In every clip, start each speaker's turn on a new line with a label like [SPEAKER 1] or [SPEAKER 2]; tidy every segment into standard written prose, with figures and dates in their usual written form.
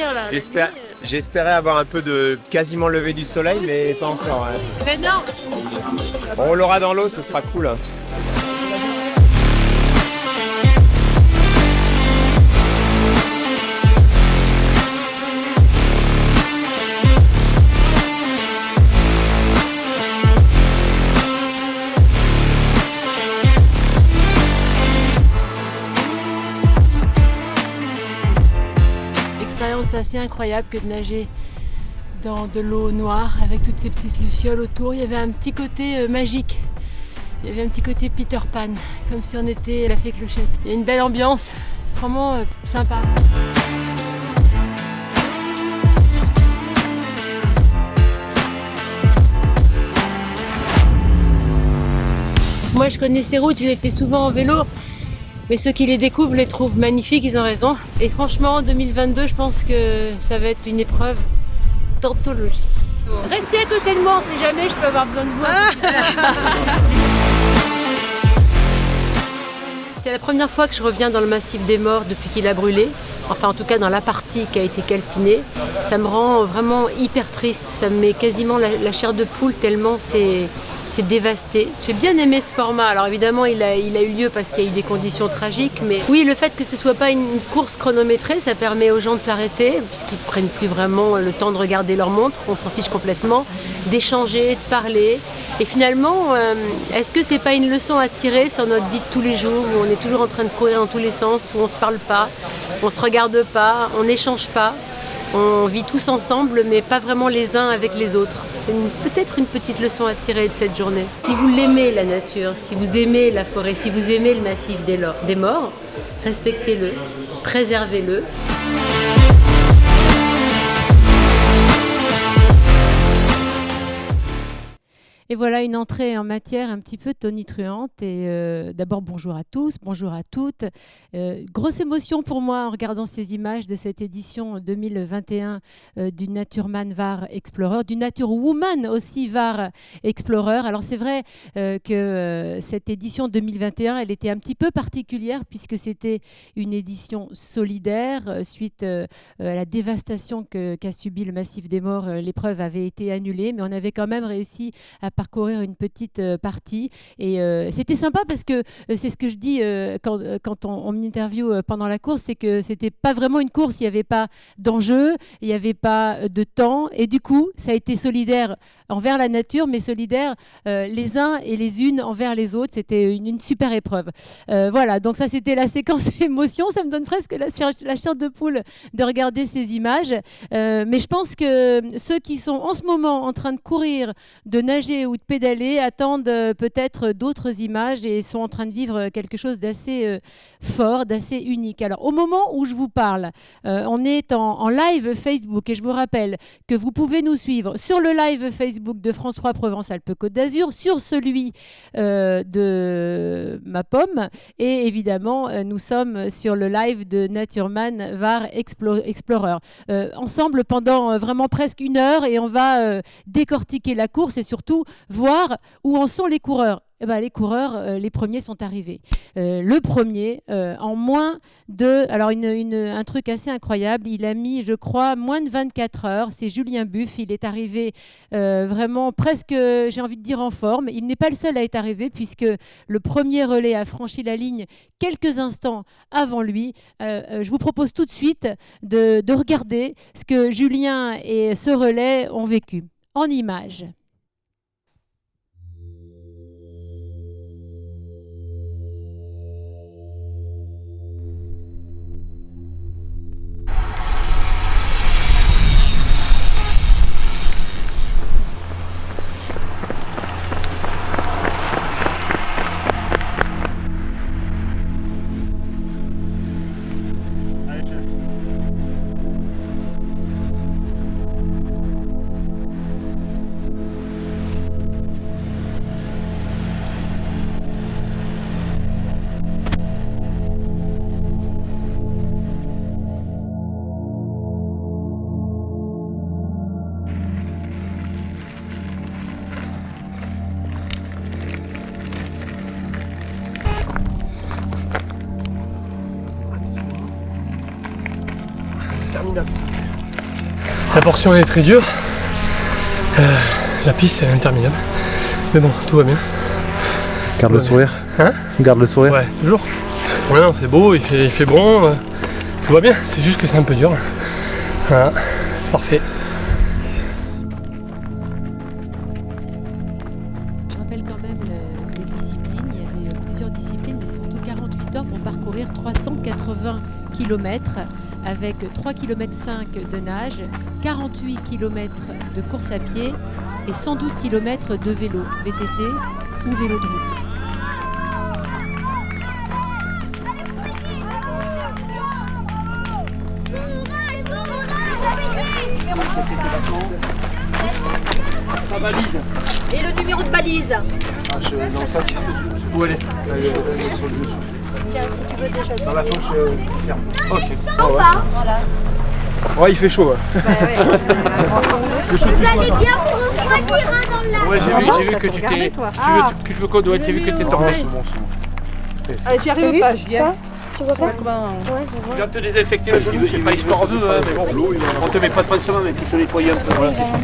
[SPEAKER 1] sortir là.
[SPEAKER 2] J'espérais avoir un peu de quasiment lever du soleil, mais pas encore. Hein.
[SPEAKER 1] Mais non.
[SPEAKER 2] Bon, on l'aura dans l'eau, ce sera cool. Hein.
[SPEAKER 1] C'est assez incroyable que de nager dans de l'eau noire avec toutes ces petites lucioles autour. Il y avait un petit côté magique, il y avait un petit côté Peter Pan, comme si on était à la Fée Clochette. Il y a une belle ambiance, vraiment sympa. Moi je connais ces routes, je les fais souvent en vélo. Mais ceux qui les découvrent les trouvent magnifiques, ils ont raison. Et franchement, en 2022, je pense que ça va être une épreuve d'anthologie. Restez à côté de moi, on sait jamais, je peux avoir besoin de vous. C'est la première fois que je reviens dans le massif des Morts depuis qu'il a brûlé. Enfin, en tout cas, dans la partie qui a été calcinée. Ça me rend vraiment hyper triste. Ça me met quasiment la chair de poule tellement c'est dévasté. J'ai bien aimé ce format. Alors évidemment, il a eu lieu parce qu'il y a eu des conditions tragiques. Mais oui, le fait que ce ne soit pas une course chronométrée, ça permet aux gens de s'arrêter, puisqu'ils ne prennent plus vraiment le temps de regarder leur montre. On s'en fiche complètement. D'échanger, de parler. Et finalement, est-ce que c'est pas une leçon à tirer sur notre vie de tous les jours, où on est toujours en train de courir dans tous les sens, où on ne se parle pas, on ne se regarde pas, on n'échange pas, on vit tous ensemble, mais pas vraiment les uns avec les autres. C'est peut-être une petite leçon à tirer de cette journée. Si vous l'aimez, la nature, si vous aimez la forêt, si vous aimez le massif des Morts, respectez-le, préservez-le. Et voilà une entrée en matière un petit peu tonitruante. Et d'abord, bonjour à tous, bonjour à toutes. Grosse émotion pour moi en regardant ces images de cette édition 2021 du Naturman Var Explorer, du Naturwoman aussi Var Explorer. Alors c'est vrai que cette édition 2021, elle était un petit peu particulière puisque c'était une édition solidaire. Suite à la dévastation qu'a subi le massif des Morts, l'épreuve avait été annulée, mais on avait quand même réussi à parcourir une petite partie et c'était sympa parce que c'est ce que je dis quand on m'interviewe pendant la course, c'est que c'était pas vraiment une course, il n'y avait pas d'enjeu, il n'y avait pas de temps et du coup ça a été solidaire envers la nature mais solidaire les uns et les unes envers les autres. C'était une super épreuve. Voilà, donc ça c'était la séquence émotion, ça me donne presque la chair de poule de regarder ces images, mais je pense que ceux qui sont en ce moment en train de courir, de nager ou de pédaler attendent peut-être d'autres images et sont en train de vivre quelque chose d'assez fort, d'assez unique. Alors au moment où je vous parle, on est en live Facebook et je vous rappelle que vous pouvez nous suivre sur le live Facebook de France 3 Provence-Alpes-Côte d'Azur, sur celui de Ma Pomme et évidemment nous sommes sur le live de Naturman Var Explorer. Ensemble pendant vraiment presque une heure et on va décortiquer la course et surtout voir où en sont les coureurs. Eh ben, les coureurs, les premiers sont arrivés. Le premier, en moins de... Alors, un truc assez incroyable, il a mis, je crois, moins de 24 heures. C'est Julien Buff, il est arrivé vraiment presque, j'ai envie de dire, en forme. Il n'est pas le seul à être arrivé puisque le premier relais a franchi la ligne quelques instants avant lui. Je vous propose tout de suite de regarder ce que Julien et ce relais ont vécu en images.
[SPEAKER 3] La portion est très dure. La piste est interminable. Mais bon, tout va bien.
[SPEAKER 4] Garde le sourire.
[SPEAKER 3] Hein?
[SPEAKER 4] Garde le sourire.
[SPEAKER 3] Ouais, toujours. Ouais, non, c'est beau, il fait bon. Tout va bien, c'est juste que c'est un peu dur. Voilà, parfait.
[SPEAKER 1] Je rappelle quand même les disciplines. Il y avait plusieurs disciplines, mais surtout 48 heures pour parcourir 380 km avec 3,5 km de nage, 48 km de course à pied et 112 km de vélo, VTT ou vélo de route.
[SPEAKER 5] Ta balise. Et le numéro de balise.
[SPEAKER 2] Ah, dans le sac.
[SPEAKER 3] Où elle est?
[SPEAKER 5] Tiens, si tu veux déjà.
[SPEAKER 2] Dans la poche ferme.
[SPEAKER 3] Ok.
[SPEAKER 5] En bas. Voilà.
[SPEAKER 2] Ouais, il fait chaud.
[SPEAKER 5] Vous allez bien vous refroidir dans le lac.
[SPEAKER 3] Ouais, j'ai vu que tu t'es. Tu veux qu'on doit être vu que t'es tombé.
[SPEAKER 6] J'y arrive pas, je viens.
[SPEAKER 5] Tu vois pas?
[SPEAKER 3] Tu viens de te désinfecter le genou, c'est pas histoire d'eux, hein, mais bon. On te met pas de pansement, mais tu te nettoyer un peu. Voilà, c'est ça.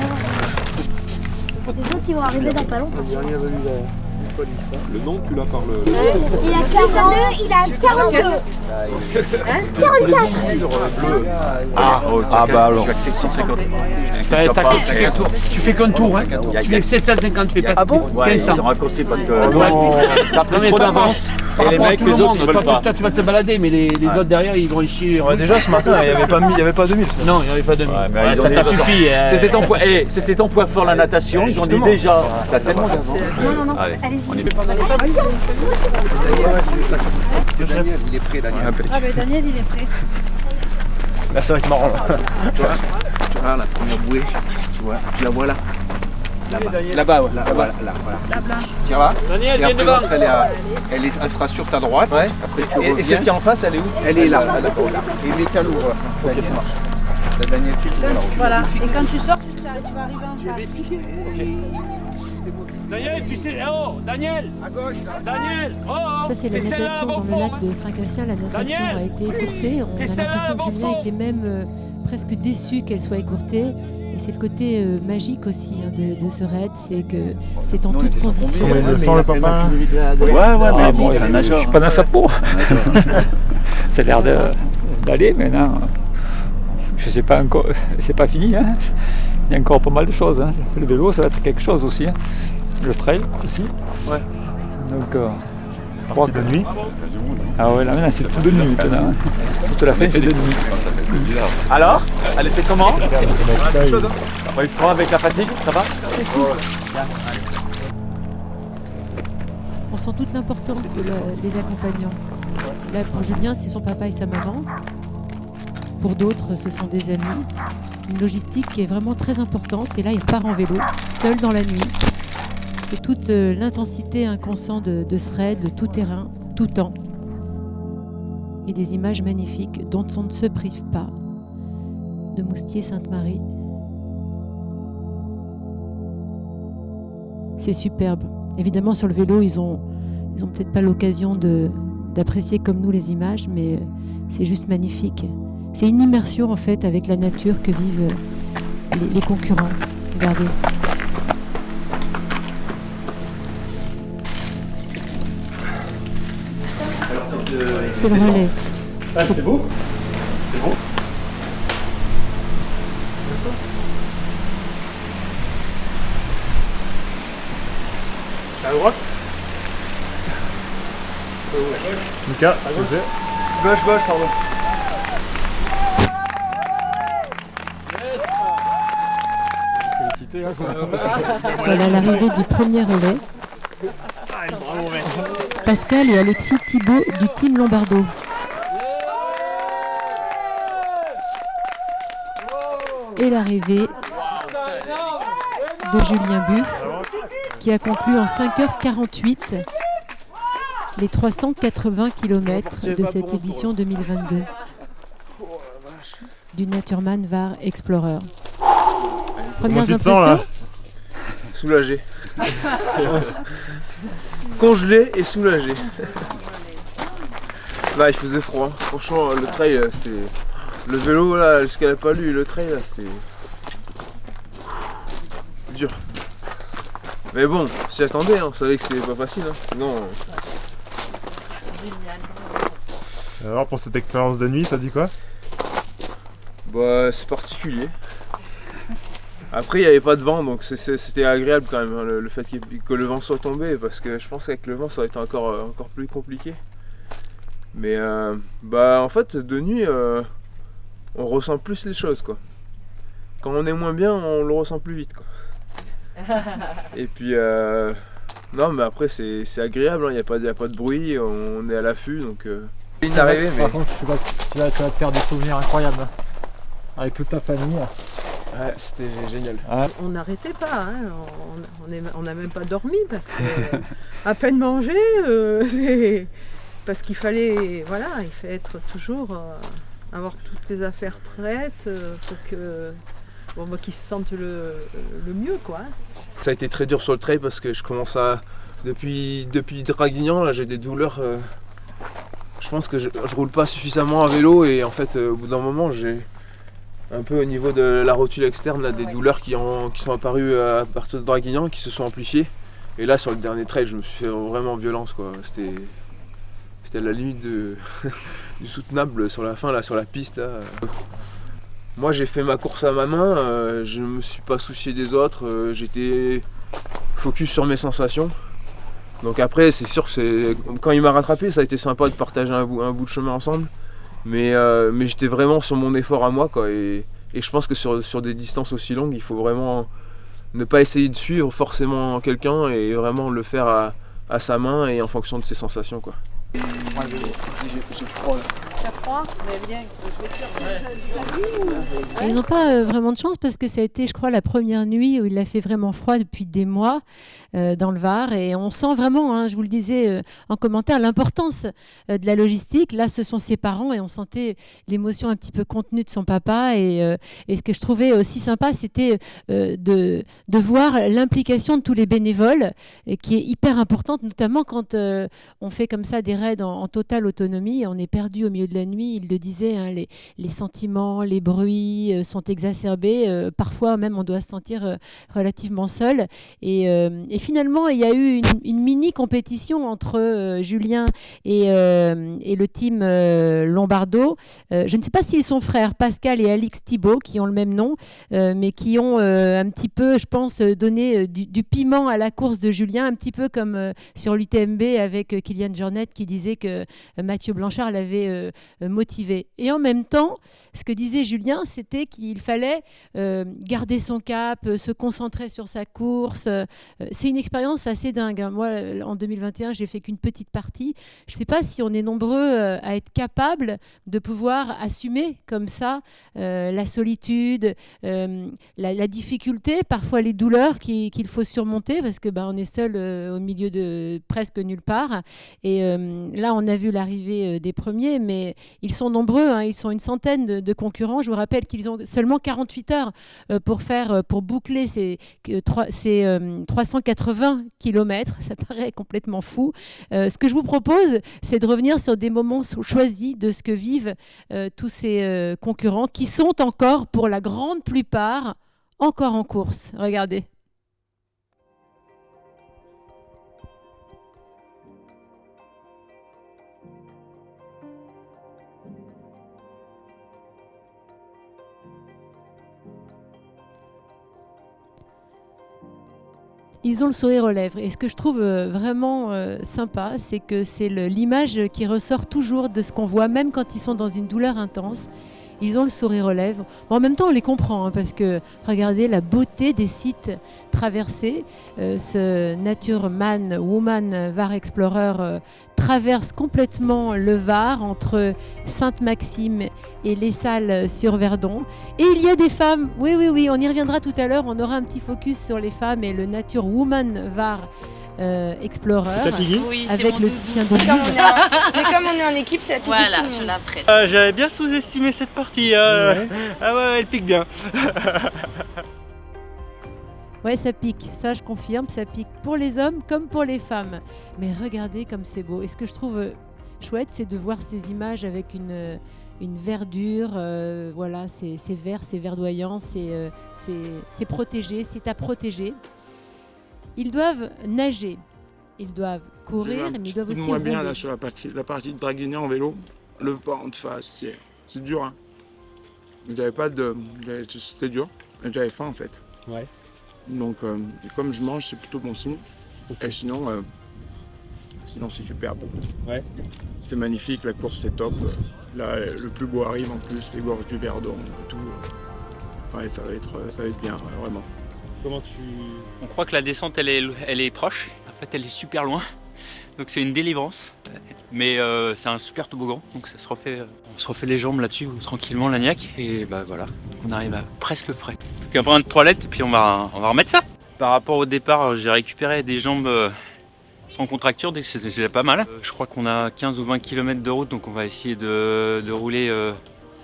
[SPEAKER 5] Les autres ils vont arriver dans pas longtemps.
[SPEAKER 4] Le nom, tu l'as par le.
[SPEAKER 5] Il a 42, il a 42. Hein 44.
[SPEAKER 4] Ah bah alors.
[SPEAKER 3] Tu fais qu'un tour, hein. Tu fais 750, tu fais pas 1500.
[SPEAKER 7] Ils ont raccourci parce que
[SPEAKER 3] T'as
[SPEAKER 7] pris trop d'avance et les mecs, les autres ils veulent pas.
[SPEAKER 3] Toi tu vas te balader, mais les autres derrière ils vont chier.
[SPEAKER 4] Ouais, déjà ce matin, il n'y avait pas 2000.
[SPEAKER 3] Non, il n'y avait pas 2000.
[SPEAKER 7] Mais ils ont
[SPEAKER 3] Ça
[SPEAKER 7] dit,
[SPEAKER 3] t'a suffi.
[SPEAKER 7] C'était ton point fort la natation, ils ont dit déjà. T'as tellement d'avance.
[SPEAKER 5] Non, allez-y.
[SPEAKER 7] On y
[SPEAKER 4] Daniel, il est prêt, Daniel.
[SPEAKER 6] Ah ben Daniel il est prêt.
[SPEAKER 4] Là, ça va être marrant.
[SPEAKER 7] Tu vois la première bouée, tu vois, tu la vois là. Là-bas, ouais, là, voilà. Tu vois.
[SPEAKER 3] Daniel,
[SPEAKER 7] Et
[SPEAKER 3] viens
[SPEAKER 7] après
[SPEAKER 3] devant.
[SPEAKER 7] l'autre, elle sera sur ta droite.
[SPEAKER 4] Ouais.
[SPEAKER 7] Après tu reviens.
[SPEAKER 4] Et celle qui est en face, elle est où?
[SPEAKER 7] Elle est là. Et mets ta lourde. Ok, ça marche. La Daniel, tu
[SPEAKER 6] Voilà. Et quand tu sors, tu vas arriver en face.
[SPEAKER 3] Daniel, tu sais. Oh, Daniel.
[SPEAKER 7] à gauche là.
[SPEAKER 3] Daniel. Oh,
[SPEAKER 1] Ça, c'est la natation dans le lac de Saint-Cassien. La natation a été écourtée. On a l'impression que Julien était même presque déçu qu'elle soit écourtée. Et c'est le côté magique aussi de ce raid, c'est que c'est en toutes conditions.
[SPEAKER 4] Sans le papa.
[SPEAKER 8] Ouais, mais bon, je suis pas dans sa peau. Ça a l'air d'aller, mais non. Je sais pas encore, c'est pas fini. Hein. Il y a encore pas mal de choses. Hein. Le vélo, ça va être quelque chose aussi. Hein. Le trail aussi. Ouais. Donc,
[SPEAKER 4] Partie de nuit.
[SPEAKER 8] ah ouais, là maintenant c'est tout de nuit maintenant. Hein. Toute la fin c'est de nuit.
[SPEAKER 7] Alors, elle était comment? Chaude. Pas eu froid avec la fatigue, ça va?
[SPEAKER 1] On sent toute l'importance des accompagnants. Là, pour Julien, c'est son papa et sa maman. Pour d'autres, ce sont des amis. Une logistique qui est vraiment très importante. Et là, il repart en vélo, seul dans la nuit. C'est toute l'intensité inconsciente de ce raid, le tout-terrain, tout temps. Et des images magnifiques dont on ne se prive pas. De Moustier-Sainte-Marie. C'est superbe. Évidemment, sur le vélo, ils ont peut-être pas l'occasion d'apprécier comme nous les images, mais c'est juste magnifique. C'est une immersion en fait avec la nature que vivent les concurrents. Regardez. C'est le relais.
[SPEAKER 3] Ah, c'est beau. C'est beau. À droite.
[SPEAKER 4] Mika, s'il vous plaît.
[SPEAKER 7] Gauche, pardon.
[SPEAKER 1] Voilà l'arrivée du premier relais. Pascal et Alexis Thibault du team Lombardo. Et l'arrivée de Julien Buff qui a conclu en 5h48 les 380 km de cette édition 2022 du Naturman Var Explorer. Premières impressions?
[SPEAKER 2] Soulagé. Congelé et soulagé. Là, il faisait froid. Franchement, le trail, c'était. Le vélo, là, jusqu'à la palue, le trail, là,
[SPEAKER 9] dur. Mais bon, on s'y attendait, on savait que c'était pas facile. Sinon.
[SPEAKER 4] Alors pour cette expérience de nuit, ça dit quoi?
[SPEAKER 9] Bah, c'est particulier. Après, il n'y avait pas de vent, donc c'était agréable quand même, le fait que le vent soit tombé, parce que je pense qu'avec le vent, ça aurait été encore plus compliqué. Mais bah, en fait, de nuit, on ressent plus les choses, quoi. Quand on est moins bien, on le ressent plus vite, quoi. Et puis, non, mais après, c'est agréable, il n'y a pas de bruit, on est à l'affût, donc...
[SPEAKER 8] Par contre, tu vas te faire des souvenirs incroyables, hein, avec toute ta famille.
[SPEAKER 9] Ouais, c'était génial.
[SPEAKER 6] On n'arrêtait pas, hein. On n'a même pas dormi parce que à peine mangé, parce qu'il fallait, voilà, il fallait être toujours, avoir toutes les affaires prêtes pour que, bon, qu'ils se sentent le mieux, quoi.
[SPEAKER 9] Ça a été très dur sur le trail parce que je commence à, depuis Draguignan, là, j'ai des douleurs. Je pense que je roule pas suffisamment à vélo et en fait, au bout d'un moment, j'ai un peu au niveau de la rotule externe là, des douleurs qui sont apparues à partir de Draguignan, qui se sont amplifiées. Et là, sur le dernier trail, je me suis fait vraiment violence, quoi. C'était à la limite du soutenable sur la fin, là, sur la piste. Là. Moi, j'ai fait ma course à ma main, je me suis pas soucié des autres, j'étais focus sur mes sensations. Donc après, c'est sûr que quand il m'a rattrapé, ça a été sympa de partager un bout de chemin ensemble. Mais j'étais vraiment sur mon effort à moi, quoi. Et je pense que sur des distances aussi longues, il faut vraiment ne pas essayer de suivre forcément quelqu'un et vraiment le faire à sa main et en fonction de ses sensations, quoi.
[SPEAKER 7] Moi, j'ai froid là.
[SPEAKER 6] Ça froid, mais bien.
[SPEAKER 1] Ils n'ont pas vraiment de chance parce que ça a été, je crois, la première nuit où il a fait vraiment froid depuis des mois dans le Var. Et on sent vraiment, hein, je vous le disais en commentaire, l'importance de la logistique. Là, ce sont ses parents et on sentait l'émotion un petit peu contenue de son papa. Et ce que je trouvais aussi sympa, c'était de voir l'implication de tous les bénévoles qui est hyper importante, notamment quand on fait comme ça des raids en totale autonomie. On est perdu au milieu de la nuit, il le disait, hein, les sentiments, les bruits sont exacerbés. Parfois même, on doit se sentir relativement seul. Et finalement, il y a eu une mini-compétition entre Julien et le team Lombardo. Je ne sais pas s'ils sont frères, Pascal et Alix Thibault, qui ont le même nom, mais qui ont un petit peu, je pense, donné du piment à la course de Julien, un petit peu comme sur l'UTMB avec Kylian Jornet qui disait que Mathieu Blanchard l'avait motivé. Et en même temps, ce que disait Julien, c'était qu'il fallait garder son cap, se concentrer sur sa course. C'est une expérience assez dingue, hein. Moi, en 2021, j'ai fait qu'une petite partie. Je ne sais pas si on est nombreux à être capables de pouvoir assumer comme ça la solitude, la difficulté, parfois les douleurs qu'il faut surmonter parce que on est seul au milieu de presque nulle part. Et là, on a vu l'arrivée des premiers, mais ils sont nombreux, hein, ils sont une centaine de concurrents. Je vous rappelle qu'ils ont seulement 48 heures pour boucler ces 380 km. Ça paraît complètement fou. Ce que je vous propose, c'est de revenir sur des moments choisis de ce que vivent tous ces concurrents qui sont encore, pour la grande plupart, encore en course. Regardez. Ils ont le sourire aux lèvres. Et ce que je trouve vraiment sympa, c'est que c'est l'image qui ressort toujours de ce qu'on voit, même quand ils sont dans une douleur intense. Ils ont le sourire aux lèvres. Bon, en même temps, on les comprend, hein, parce que regardez la beauté des sites traversés. Ce Nature Man Woman Var Explorer traverse complètement le Var entre Sainte-Maxime et les Salles sur Verdon. Et il y a des femmes, oui, on y reviendra tout à l'heure, on aura un petit focus sur les femmes et le Nature Woman Var Explorer,
[SPEAKER 5] Oui,
[SPEAKER 1] avec le soutien de
[SPEAKER 6] Mais comme on est en équipe, c'est appliqué.
[SPEAKER 5] Voilà, je la prête.
[SPEAKER 10] J'avais bien sous-estimé cette partie. Ah ouais, elle pique bien.
[SPEAKER 1] Ouais, ça pique, ça je confirme, ça pique pour les hommes comme pour les femmes. Mais regardez comme c'est beau. Et ce que je trouve chouette, c'est de voir ces images avec une une verdure, voilà, c'est vert, c'est verdoyant, c'est protégé, c'est à protéger. Ils doivent nager, ils doivent courir, mais ils doivent aussi
[SPEAKER 11] moins
[SPEAKER 1] rouler.
[SPEAKER 11] bien là sur la partie de Draguignan en vélo, le vent de face, c'est dur. Hein. C'était dur, j'avais faim en fait.
[SPEAKER 12] Ouais.
[SPEAKER 11] Donc comme je mange, c'est plutôt bon signe. Et sinon c'est superbe.
[SPEAKER 12] Ouais.
[SPEAKER 11] C'est magnifique, la course est top. Là, le plus beau arrive en plus, les gorges du Verdon, tout. Ouais, ça va être bien, vraiment.
[SPEAKER 12] Comment tu...
[SPEAKER 10] On croit que la descente elle est proche, en fait elle est super loin. Donc c'est une délivrance, mais c'est un super toboggan, donc on se refait les jambes là-dessus tranquillement, l'agnac, et bah voilà, donc on arrive à presque frais. Puis après une toilette, et puis on va remettre ça. Par rapport au départ, j'ai récupéré des jambes sans contracture, c'est déjà pas mal. Je crois qu'on a 15 ou 20 km de route, donc on va essayer de rouler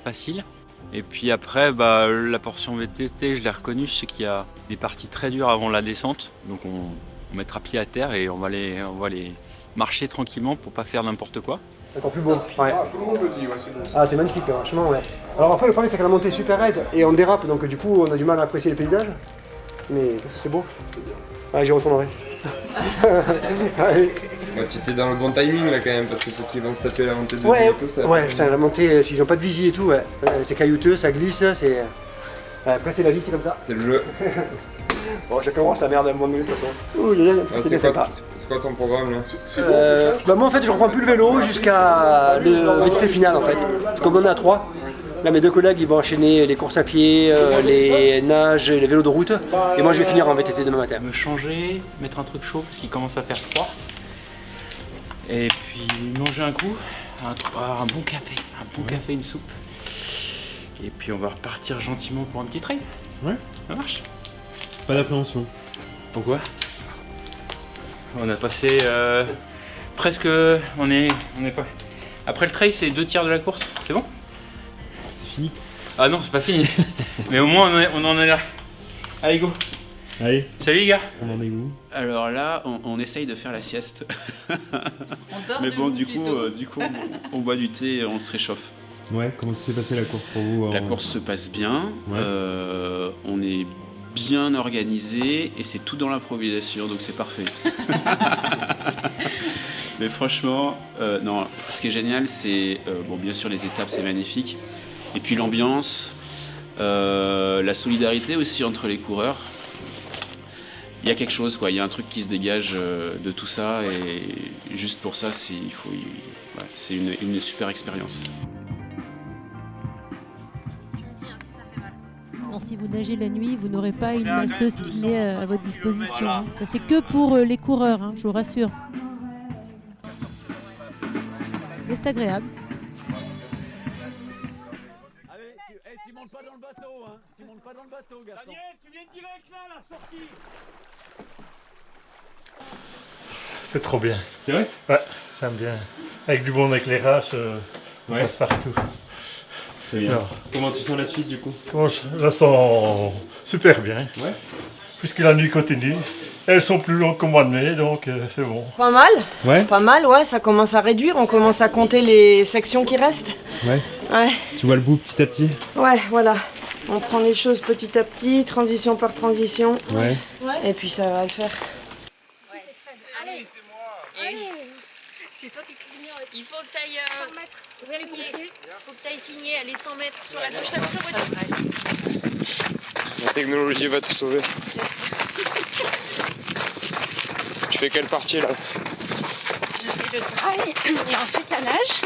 [SPEAKER 10] facile. Et puis après, bah, la portion VTT, je l'ai reconnue, je sais qu'il y a des parties très dures avant la descente, donc on mettra pied à terre et on va les marcher tranquillement pour pas faire n'importe quoi.
[SPEAKER 13] Encore plus beau. Ouais.
[SPEAKER 11] Tout le monde le dit, ouais, c'est bon.
[SPEAKER 13] Ah, c'est magnifique, franchement, ouais. Alors après, le problème, c'est que la montée est super raide et on dérape, donc du coup, on a du mal à apprécier les paysages. Mais qu'est-ce que c'est beau. Ouais, j'y retournerai.
[SPEAKER 14] Ouais, tu étais dans le bon timing là quand même, parce que ceux qui vont se taper la montée de
[SPEAKER 13] ouais,
[SPEAKER 14] et tout ça.
[SPEAKER 13] Ouais, putain, la montée, s'ils ont pas de visie et tout, ouais. C'est caillouteux, ça glisse, c'est. Après, c'est la vie, c'est comme ça.
[SPEAKER 14] C'est le jeu.
[SPEAKER 13] Bon, chacun voit sa merde à un moment donné, de toute façon. Oh, c'est bien sympa.
[SPEAKER 14] C'est quoi ton programme là?
[SPEAKER 13] Bah, moi, en fait, je reprends plus le vélo jusqu'à le VTT final, en fait. Comme on est à 3. Là, mes deux collègues, ils vont enchaîner les courses à pied, les nages, les vélos de route. Et moi, je vais finir en VTT demain matin.
[SPEAKER 10] Me changer, mettre un truc chaud parce qu'il commence à faire froid. Et puis manger un coup, un bon café, une soupe. Et puis on va repartir gentiment pour un petit trail.
[SPEAKER 12] Ouais.
[SPEAKER 10] Ça marche.
[SPEAKER 12] Pas d'appréhension.
[SPEAKER 10] Pourquoi? On a passé presque... On est pas... Après le trail, c'est 2/3 de la course, c'est bon?
[SPEAKER 12] C'est fini?
[SPEAKER 10] Ah non, c'est pas fini. Mais au moins on en est là. Allez, go.
[SPEAKER 12] Allez.
[SPEAKER 10] Salut les gars.
[SPEAKER 12] On en est où?
[SPEAKER 15] Alors là, on essaye de faire la sieste. Mais bon, du coup, on boit du thé et on se réchauffe.
[SPEAKER 12] Ouais, comment s'est passée la course pour vous?
[SPEAKER 15] La course se passe bien.
[SPEAKER 12] Ouais.
[SPEAKER 15] On est bien organisé et c'est tout dans l'improvisation, donc c'est parfait. Mais franchement, non, ce qui est génial, c'est, bon, bien sûr, les étapes, c'est magnifique. Et puis l'ambiance, la solidarité aussi entre les coureurs. Il y a quelque chose, quoi. Il y a un truc qui se dégage de tout ça et juste pour ça, c'est une super expérience.
[SPEAKER 1] Non, si vous nagez la nuit, vous n'aurez pas une masseuse qui est à votre disposition. Hein. Ça, c'est que pour les coureurs, hein, je vous rassure. Mais c'est agréable.
[SPEAKER 16] Allez, tu montes pas dans le bateau, hein. Tu montes pas dans le bateau, garçon. Daniel, tu viens direct là, la sortie.
[SPEAKER 3] C'est trop bien.
[SPEAKER 12] C'est vrai?
[SPEAKER 3] Ouais, j'aime bien. Avec du bon éclairage, on passe partout.
[SPEAKER 12] Très bien.
[SPEAKER 3] Alors,
[SPEAKER 12] comment tu sens la suite du coup?
[SPEAKER 3] je la sens super bien.
[SPEAKER 12] Ouais.
[SPEAKER 3] Puisque la nuit continue. Elles sont plus longues qu'au mois de mai, donc c'est bon.
[SPEAKER 17] Pas mal.
[SPEAKER 12] Ouais.
[SPEAKER 17] Pas mal, ouais, ça commence à réduire. On commence à compter les sections qui restent.
[SPEAKER 12] Ouais.
[SPEAKER 17] Ouais.
[SPEAKER 12] Tu vois le bout petit à petit?
[SPEAKER 17] Ouais, voilà. On prend les choses petit à petit, transition par transition.
[SPEAKER 12] Ouais.
[SPEAKER 17] Et puis ça va le faire.
[SPEAKER 5] Allez, c'est moi. C'est toi qui cuisines. Il faut que tu ailles signer. Il faut que tu ailles signer, aller 100 mètres sur la gauche.
[SPEAKER 14] La technologie va te sauver. Tu fais quelle partie là?
[SPEAKER 5] Je fais le trail et ensuite la nage.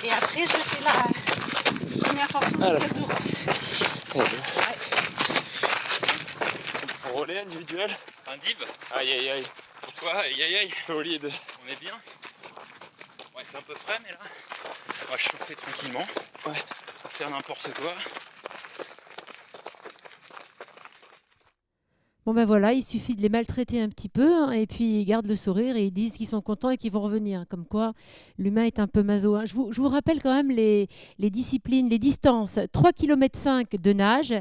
[SPEAKER 5] Et après, je fais la première portion du club de route.
[SPEAKER 14] Ouais. Relais individuel?
[SPEAKER 10] Un div?
[SPEAKER 14] Aïe aïe aïe.
[SPEAKER 10] Pourquoi? Aïe aïe aïe.
[SPEAKER 14] Solide.
[SPEAKER 10] On est bien. Ouais, c'est un peu frais, mais là, on va chauffer tranquillement.
[SPEAKER 14] Ouais.
[SPEAKER 10] Pas faire n'importe quoi.
[SPEAKER 1] Bon ben voilà, il suffit de les maltraiter un petit peu hein, et puis ils gardent le sourire et ils disent qu'ils sont contents et qu'ils vont revenir. Comme quoi, l'humain est un peu maso. Hein. Je vous rappelle quand même les disciplines, les distances. 3,5 km de nage,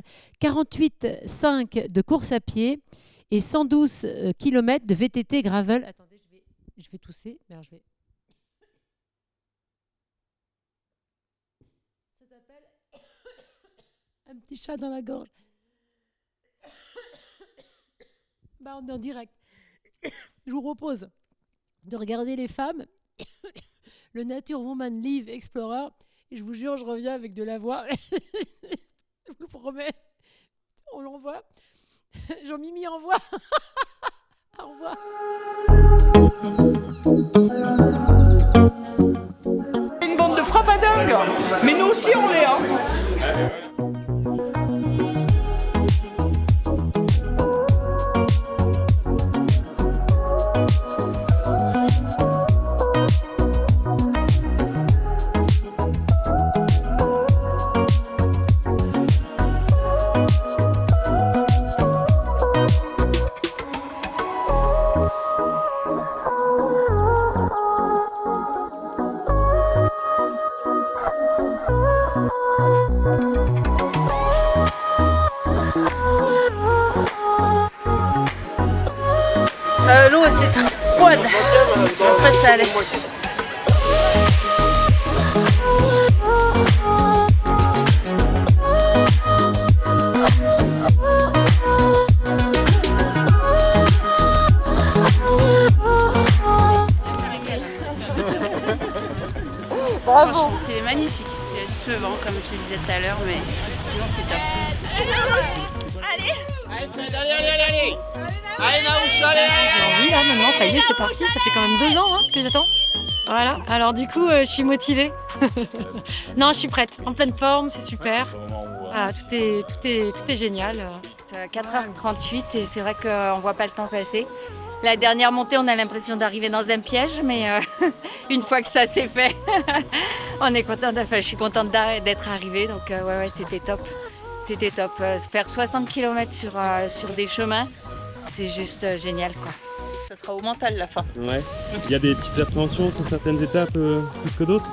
[SPEAKER 1] 48,5 de course à pied et 112 km de VTT gravel. Attendez, je vais tousser. Alors,
[SPEAKER 18] Un petit chat dans la gorge. Bah, on est en direct. Je vous propose de regarder les femmes, le Nature Woman Live Explorer, et je vous jure, je reviens avec de la voix. Je vous le promets. On l'envoie. Jean-Mimi envoie. Au revoir.
[SPEAKER 19] Une bande de frappadingues. Mais nous aussi on l'est, hein.
[SPEAKER 17] L'eau était froide. Après ça allait.
[SPEAKER 5] Bravo. C'est magnifique. Il y a juste le vent comme je disais tout à l'heure, mais sinon c'est top. Allez. Allez.
[SPEAKER 19] Allez, Naouch, allez.
[SPEAKER 20] J'ai envie là maintenant, ça y est, c'est parti. Ça fait quand même 2 ans que j'attends. Voilà, alors du coup, je suis motivée. Non, je suis prête, en pleine forme, c'est super. Voilà, tout est génial.
[SPEAKER 21] C'est à 4h38 et c'est vrai qu'on ne voit pas le temps passer. La dernière montée, on a l'impression d'arriver dans un piège, mais une fois que ça s'est fait, on est content. Enfin, je suis contente d'être arrivée, donc ouais, c'était top. C'était top. Faire 60 km sur des chemins, c'est juste génial, quoi.
[SPEAKER 19] Ça sera au mental la fin.
[SPEAKER 12] Ouais. Il y a des petites appréhensions sur certaines étapes plus que d'autres.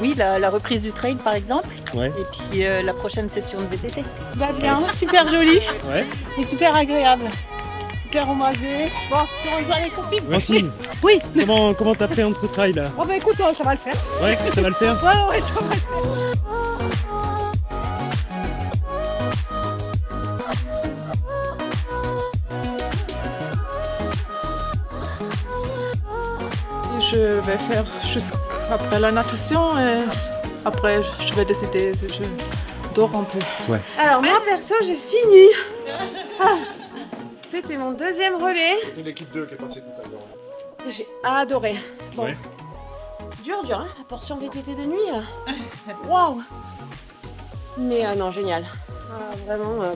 [SPEAKER 19] Oui, la reprise du trail par exemple.
[SPEAKER 12] Ouais.
[SPEAKER 19] Et puis la prochaine session de VTT.
[SPEAKER 20] Va bien, super joli
[SPEAKER 12] Ouais.
[SPEAKER 20] et super agréable. Super ombragé. Bon, tu rejoins les copines.
[SPEAKER 12] Francine,
[SPEAKER 20] Oui.
[SPEAKER 12] comment t'appréhendes ce trail là?
[SPEAKER 20] Oh bah écoute, ça va le faire.
[SPEAKER 12] Ouais, ça va le faire.
[SPEAKER 20] Ouais, ça va le faire.
[SPEAKER 6] Je vais faire jusqu'après la natation et après je vais décider si je dors un peu.
[SPEAKER 12] Ouais.
[SPEAKER 17] Alors moi perso j'ai fini. Ah, c'était mon deuxième relais.
[SPEAKER 9] C'était l'équipe 2 qui est passée tout à l'heure.
[SPEAKER 17] J'ai adoré. Bon.
[SPEAKER 12] Ouais.
[SPEAKER 17] Dur, hein, la portion VTT de nuit. Waouh. Mais non, génial. Ah, vraiment,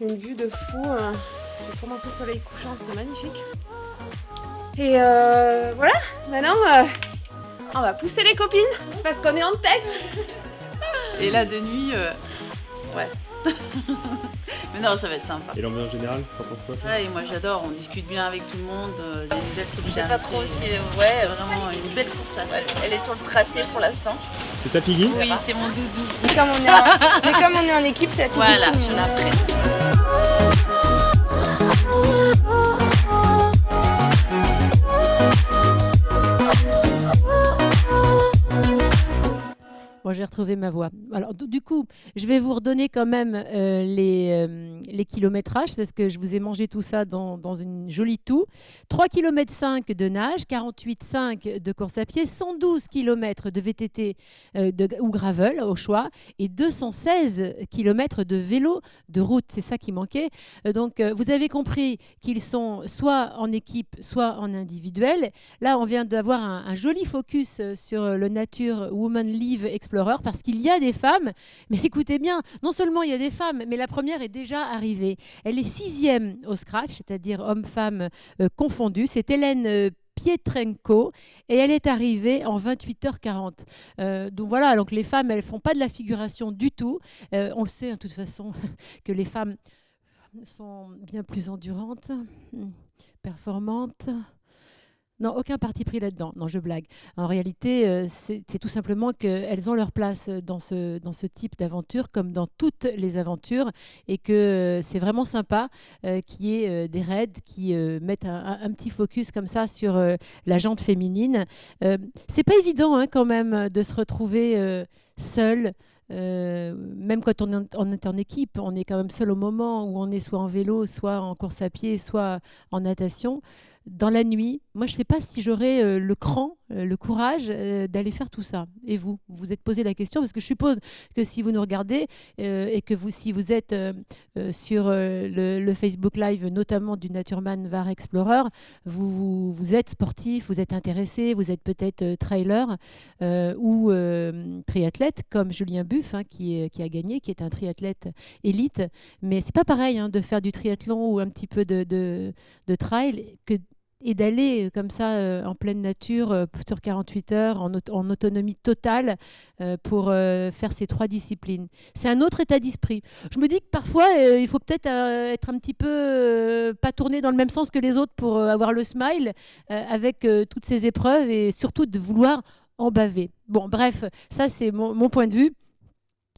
[SPEAKER 17] une vue de fou. J'ai commencé au soleil couchant, c'est magnifique. Et voilà, maintenant on va pousser les copines parce qu'on est en tête.
[SPEAKER 19] Et là de nuit, ouais. Mais non, ça va être sympa.
[SPEAKER 12] Et l'ambiance générale, t'en penses quoi?
[SPEAKER 19] Ouais, et moi j'adore, on discute bien avec tout le monde, il y a une belle solidarité.
[SPEAKER 5] Je sais pas trop si... Ouais, vraiment une belle course. Elle est sur le tracé pour l'instant.
[SPEAKER 12] C'est ta Piggy?
[SPEAKER 5] Oui, c'est mon doudou.
[SPEAKER 17] Mais comme on est en équipe, c'est
[SPEAKER 5] Voilà, je la prête.
[SPEAKER 1] Moi, j'ai retrouvé ma voix. Alors, du coup, je vais vous redonner quand même les kilométrages parce que je vous ai mangé tout ça dans une jolie toux. 3,5 km de nage, 48,5 de course à pied, 112 km de VTT ou gravel au choix et 216 km de vélo de route. C'est ça qui manquait. Donc, vous avez compris qu'ils sont soit en équipe, soit en individuel. Là, on vient d'avoir un joli focus sur le Nature Woman Live Explorer parce qu'il y a des femmes, mais écoutez bien, non seulement il y a des femmes, mais la première est déjà arrivée. Elle est 6e au scratch, c'est-à-dire hommes-femmes confondus. C'est Hélène Pietrenko et elle est arrivée en 28h40. Donc voilà, donc les femmes, elles font pas de la figuration du tout. On le sait de toute façon que les femmes sont bien plus endurantes, performantes. Non, aucun parti pris là-dedans. Non, je blague. En réalité, c'est tout simplement qu'elles ont leur place dans ce type d'aventure, comme dans toutes les aventures, et que c'est vraiment sympa qu'il y ait des raids qui mettent un petit focus comme ça sur la jante féminine. C'est pas évident quand même de se retrouver seule même quand on est en équipe, on est quand même seul au moment où on est soit en vélo, soit en course à pied, soit en natation. Dans la nuit, moi je ne sais pas si j'aurais le cran, le courage d'aller faire tout ça. Et vous vous êtes posé la question, parce que je suppose que si vous nous regardez et que si vous êtes sur le Facebook Live, notamment du Naturman Var Explorer, vous êtes sportif, vous êtes intéressé, vous êtes peut-être trailer ou triathlète, comme Julien Buff qui a gagné, qui est un triathlète élite. Mais c'est pas pareil de faire du triathlon ou un petit peu de trail et d'aller comme ça en pleine nature sur 48 heures en autonomie totale pour faire ces 3 disciplines. C'est un autre état d'esprit. Je me dis que parfois il faut peut-être être un petit peu pas tourner dans le même sens que les autres pour avoir le smile avec toutes ces épreuves et surtout de vouloir en baver. Bon, bref, ça c'est mon point de vue.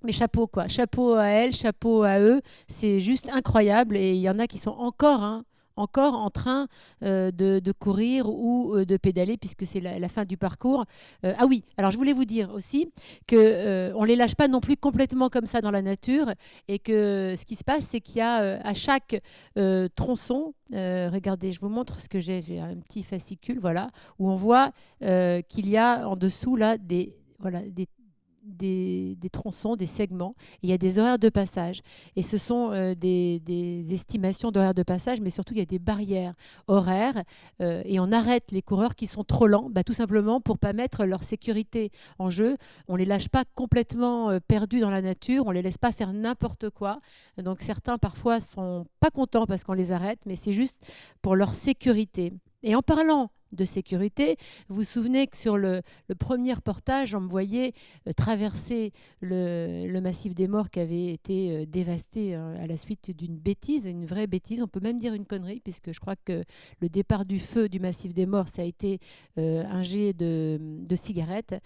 [SPEAKER 1] Mais chapeau quoi, chapeau à elle, chapeau à eux, c'est juste incroyable et il y en a qui sont encore en train de courir ou de pédaler puisque c'est la fin du parcours. Ah oui, alors je voulais vous dire aussi qu'on ne les lâche pas non plus complètement comme ça dans la nature et que ce qui se passe, c'est qu'il y a à chaque tronçon, regardez, je vous montre ce que j'ai un petit fascicule, voilà, où on voit qu'il y a en dessous là des tronçons, des segments. Il y a des horaires de passage. Et ce sont des estimations d'horaires de passage, mais surtout il y a des barrières horaires. Et on arrête les coureurs qui sont trop lents, tout simplement pour ne pas mettre leur sécurité en jeu. On ne les lâche pas complètement perdus dans la nature, on ne les laisse pas faire n'importe quoi. Donc certains parfois ne sont pas contents parce qu'on les arrête, mais c'est juste pour leur sécurité. Et en parlant de sécurité, vous vous souvenez que sur le premier reportage, on me voyait traverser le massif des Morts qui avait été dévasté à la suite d'une bêtise, une vraie bêtise, on peut même dire une connerie, puisque je crois que le départ du feu du massif des Morts, ça a été un jet de cigarettes.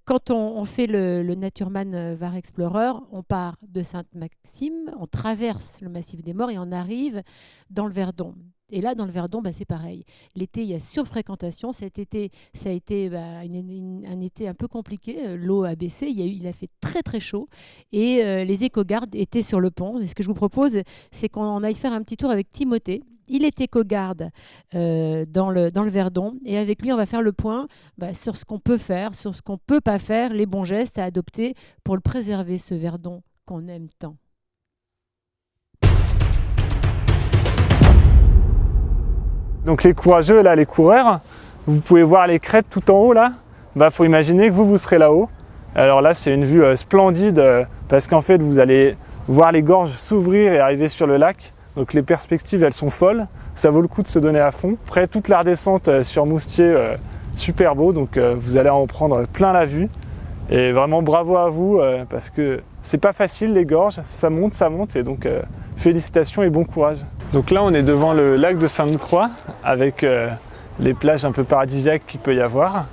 [SPEAKER 1] Quand on fait le Naturman Var Explorer, on part de Sainte-Maxime, on traverse le massif des Morts et on arrive dans le Verdon. Et là, dans le Verdon, c'est pareil. L'été, il y a surfréquentation. Cet été, ça a été un été un peu compliqué. L'eau a baissé. Il a fait très, très chaud. Et les éco-gardes étaient sur le pont. Et ce que je vous propose, c'est qu'on aille faire un petit tour avec Timothée. Il est éco-garde dans le Verdon. Et avec lui, on va faire le point sur ce qu'on peut faire, sur ce qu'on ne peut pas faire, les bons gestes à adopter pour le préserver, ce Verdon qu'on aime tant.
[SPEAKER 2] Donc les courageux, là, les coureurs, vous pouvez voir les crêtes tout en haut là. Faut imaginer que vous serez là-haut. Alors là, c'est une vue splendide parce qu'en fait, vous allez voir les gorges s'ouvrir et arriver sur le lac. Donc les perspectives, elles sont folles. Ça vaut le coup de se donner à fond. Après, toute la redescente sur Moustier, super beau. Donc vous allez en prendre plein la vue. Et vraiment bravo à vous parce que c'est pas facile les gorges. Ça monte. Et donc félicitations et bon courage. Donc là, on est devant le lac de Sainte-Croix avec les plages un peu paradisiaques qu'il peut y avoir.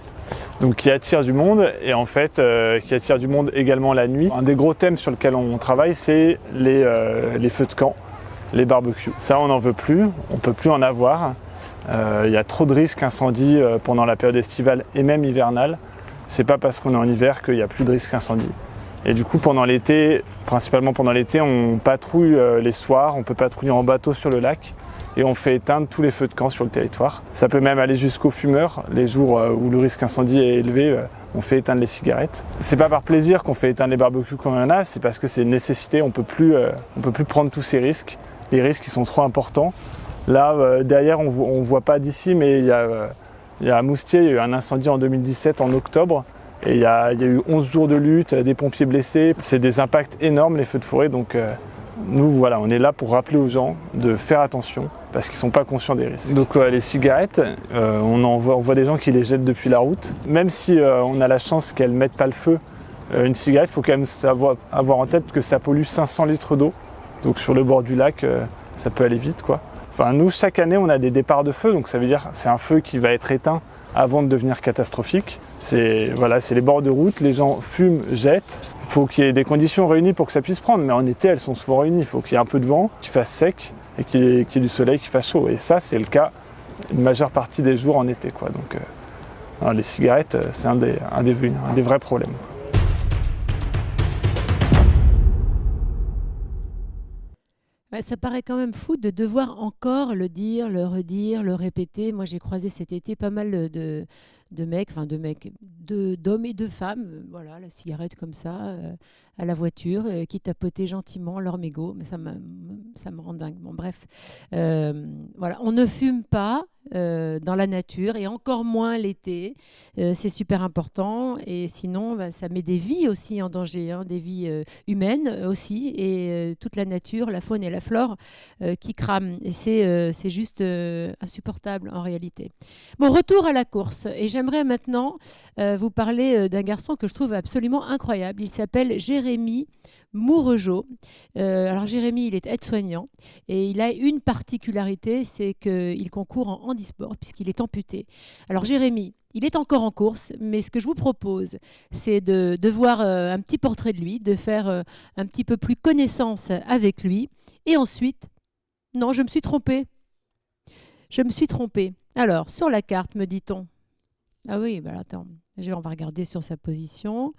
[SPEAKER 2] Donc qui attire du monde et en fait qui attire du monde également la nuit. Un des gros thèmes sur lequel on travaille, c'est les feux de camp, les barbecues. Ça, on n'en veut plus, on ne peut plus en avoir. Il y a trop de risques incendie pendant la période estivale et même hivernale. C'est pas parce qu'on est en hiver qu'il n'y a plus de risques incendie. Et du coup, pendant l'été, principalement pendant l'été, on patrouille les soirs, on peut patrouiller en bateau sur le lac et on fait éteindre tous les feux de camp sur le territoire. Ça peut même aller jusqu'aux fumeurs. Les jours où le risque incendie est élevé, on fait éteindre les cigarettes. C'est pas par plaisir qu'on fait éteindre les barbecues quand il y en a, c'est parce que c'est une nécessité. On peut plus prendre tous ces risques. Les risques, ils sont trop importants. Là, derrière, on voit pas d'ici, mais il y a à Moustier, il y a eu un incendie en 2017, en octobre. Et il y a eu 11 jours de lutte, des pompiers blessés. C'est des impacts énormes, les feux de forêt. Donc nous, voilà, on est là pour rappeler aux gens de faire attention parce qu'ils ne sont pas conscients des risques. Donc les cigarettes, on voit des gens qui les jettent depuis la route. Même si on a la chance qu'elles ne mettent pas le feu, une cigarette, il faut quand même avoir en tête que ça pollue 500 litres d'eau. Donc sur le bord du lac, ça peut aller vite, quoi. Enfin, nous, chaque année, on a des départs de feu. Donc ça veut dire que c'est un feu qui va être éteint avant de devenir catastrophique. C'est les bords de route, les gens fument, jettent. Il faut qu'il y ait des conditions réunies pour que ça puisse prendre, mais en été, elles sont souvent réunies. Il faut qu'il y ait un peu de vent, qu'il fasse sec, et qu'il y ait du soleil, qu'il fasse chaud. Et ça, c'est le cas une majeure partie des jours en été, quoi. Donc, les cigarettes, c'est un des vrais problèmes.
[SPEAKER 1] Ouais, ça paraît quand même fou de devoir encore le dire, le redire, le répéter. Moi, j'ai croisé cet été pas mal d'hommes et de femmes, voilà, la cigarette comme ça, à la voiture, qui tapotaient gentiment leur mégot. Mais ça me rend dingue. Bon, bref, voilà, on ne fume pas dans la nature et encore moins l'été. C'est super important et sinon, ça met des vies aussi en danger, hein, des vies humaines aussi et toute la nature, la faune et la flore qui crament. Et c'est juste insupportable en réalité. Bon, retour à la course et j'aimerais maintenant vous parler d'un garçon que je trouve absolument incroyable. Il s'appelle Jérémy Mouregeau. Alors Jérémy, il est aide-soignant et il a une particularité, c'est qu'il concourt en handisport puisqu'il est amputé. Alors Jérémy, il est encore en course, mais ce que je vous propose, c'est de voir un petit portrait de lui, de faire un petit peu plus connaissance avec lui et ensuite, non, je me suis trompée. Je me suis trompée. Alors, sur la carte, me dit-on. Ah oui, bah attends, on va regarder sur sa position.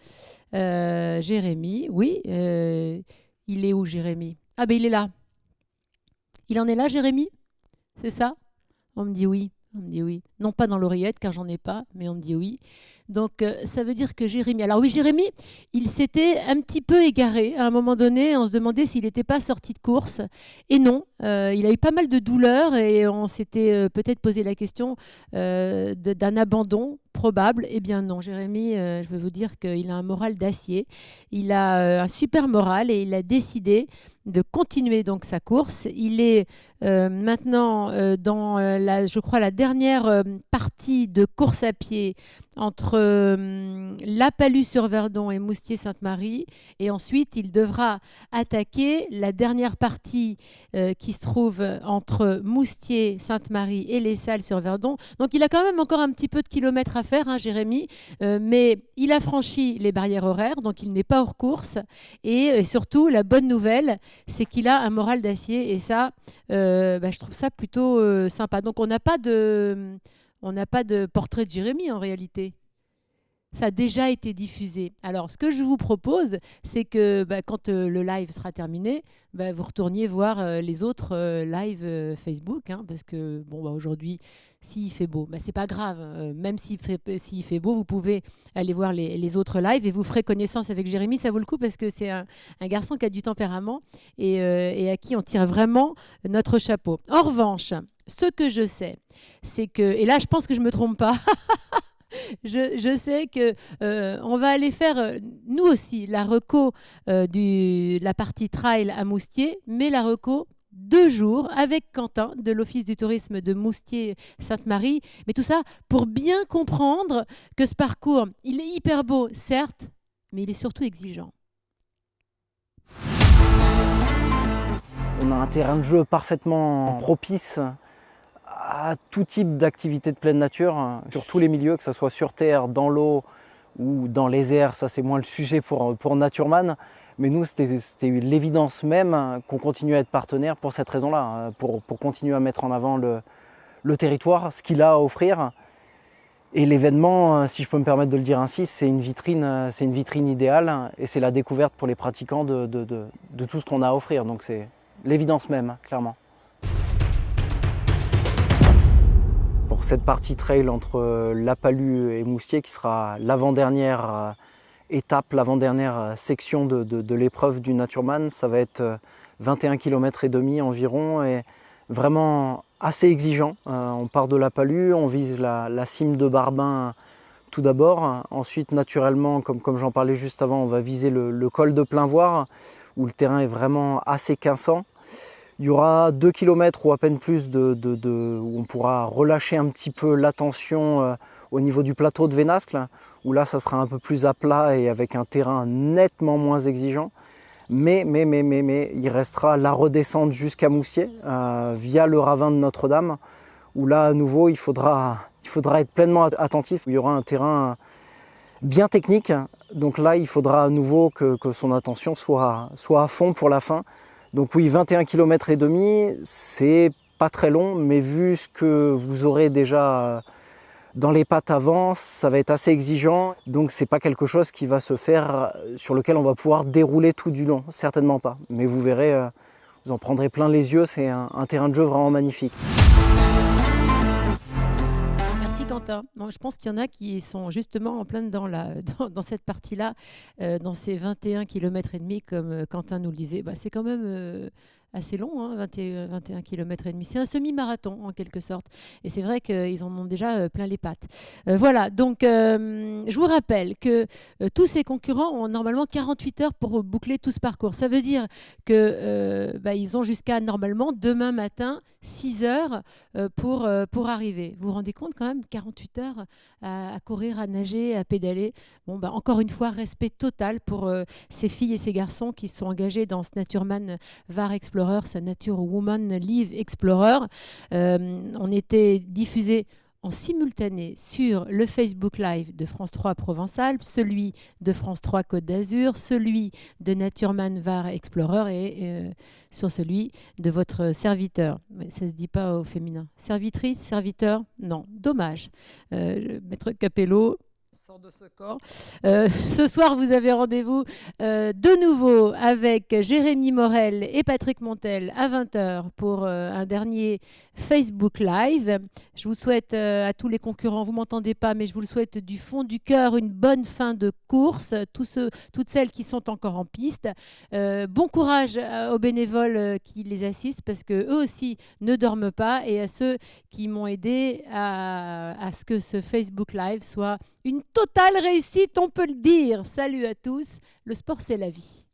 [SPEAKER 1] Jérémy, oui. Il est où, Jérémy? Ah ben il est là. Il en est là, Jérémy? C'est ça? On me dit oui. On me dit oui. Non pas dans l'oreillette, car j'en ai pas, mais on me dit oui. Donc, ça veut dire que Jérémy... Alors oui, Jérémy, il s'était un petit peu égaré. À un moment donné, on se demandait s'il n'était pas sorti de course. Et non, il a eu pas mal de douleurs et on s'était peut-être posé la question d'un abandon probable. Eh bien non, Jérémy, je veux vous dire qu'il a un moral d'acier. Il a un super moral et il a décidé de continuer donc sa course. Il est maintenant dans, je crois, la dernière partie de course à pied entre La Palud-sur-Verdon et Moustier-Sainte-Marie. Et ensuite, il devra attaquer la dernière partie qui se trouve entre Moustier, Sainte-Marie et Les Salles-sur-Verdon. Donc, il a quand même encore un petit peu de kilomètres à faire, hein, Jérémy, mais il a franchi les barrières horaires, donc il n'est pas hors course. Et surtout, la bonne nouvelle, c'est qu'il a un moral d'acier. Et ça, je trouve ça plutôt sympa. Donc, on n'a pas de portrait de Jérémy en réalité. Ça a déjà été diffusé. Alors, ce que je vous propose, c'est que quand le live sera terminé, vous retourniez voir les autres lives Facebook, hein, parce que aujourd'hui, s'il fait beau, c'est pas grave. Même s'il fait beau, vous pouvez aller voir les autres lives et vous ferez connaissance avec Jérémy. Ça vaut le coup parce que c'est un garçon qui a du tempérament et à qui on tire vraiment notre chapeau. En revanche, ce que je sais, c'est que, et là je pense que je ne me trompe pas, je sais qu'on va aller faire, nous aussi, la reco de la partie trail à Moustier, mais la reco 2 jours avec Quentin de l'Office du tourisme de Moustier-Sainte-Marie. Mais tout ça pour bien comprendre que ce parcours, il est hyper beau, certes, mais il est surtout exigeant.
[SPEAKER 4] On a un terrain de jeu parfaitement propice à tout type d'activité de pleine nature, sur tous les milieux, que ce soit sur terre, dans l'eau ou dans les airs. Ça, c'est moins le sujet pour Naturman. Mais nous, c'était l'évidence même qu'on continue à être partenaire pour cette raison-là, pour continuer à mettre en avant le territoire, ce qu'il a à offrir. Et l'événement, si je peux me permettre de le dire ainsi, c'est une vitrine idéale et c'est la découverte pour les pratiquants de tout ce qu'on a à offrir. Donc c'est l'évidence même, clairement. Pour cette partie trail entre La Palud et Moustier, qui sera l'avant-dernière étape, l'avant-dernière section de l'épreuve du Naturman, ça va être 21 km et demi environ et vraiment assez exigeant. On part de La Palud, on vise la cime de Barbin tout d'abord. Ensuite, naturellement, comme j'en parlais juste avant, on va viser le col de Plainvoir où le terrain est vraiment assez quinçant. Il y aura 2 km ou à peine plus où on pourra relâcher un petit peu l'attention au niveau du plateau de Vénascle, où là ça sera un peu plus à plat et avec un terrain nettement moins exigeant. Mais il restera la redescente jusqu'à Moustier via le ravin de Notre-Dame, où là à nouveau il faudra être pleinement attentif. Il y aura un terrain bien technique, donc là il faudra à nouveau que son attention soit à fond pour la fin. Donc oui, 21 km et demi, c'est pas très long, mais vu ce que vous aurez déjà dans les pattes avant, ça va être assez exigeant. Donc c'est pas quelque chose qui va se faire sur lequel on va pouvoir dérouler tout du long, certainement pas. Mais vous verrez, vous en prendrez plein les yeux, c'est un terrain de jeu vraiment magnifique.
[SPEAKER 1] Merci Quentin. Bon, je pense qu'il y en a qui sont justement en plein dedans là, dans cette partie-là, dans ces 21 km et demi, comme Quentin nous le disait. C'est quand même assez long, hein, 21 km et demi. C'est un semi-marathon en quelque sorte. Et c'est vrai qu'ils en ont déjà plein les pattes. Voilà, donc je vous rappelle que tous ces concurrents ont normalement 48 heures pour boucler tout ce parcours. Ça veut dire qu'ils ont jusqu'à normalement demain matin 6 heures pour arriver. Vous vous rendez compte quand même, 48 heures à courir, à nager, à pédaler. Bon, encore une fois, respect total pour ces filles et ces garçons qui sont engagés dans ce Naturman Var Explorer, ce Nature Woman Live Explorer. On était diffusé en simultané sur le Facebook Live de France 3 Provence-Alpes, celui de France 3 Côte d'Azur, celui de Naturman Var Explorer et sur celui de votre serviteur. Mais ça ne se dit pas au féminin. Servitrice, serviteur, non, dommage. Maître Capello sort de ce corps. Ce soir, vous avez rendez-vous de nouveau avec Jérémy Morel et Patrick Montel à 20h pour un dernier Facebook Live. Je vous souhaite à tous les concurrents, vous ne m'entendez pas, mais je vous le souhaite du fond du cœur, une bonne fin de course, toutes celles qui sont encore en piste. Bon courage aux bénévoles qui les assistent parce qu'eux aussi ne dorment pas et à ceux qui m'ont aidé à ce que ce Facebook Live soit une totale réussite, on peut le dire. Salut à tous, le sport c'est la vie.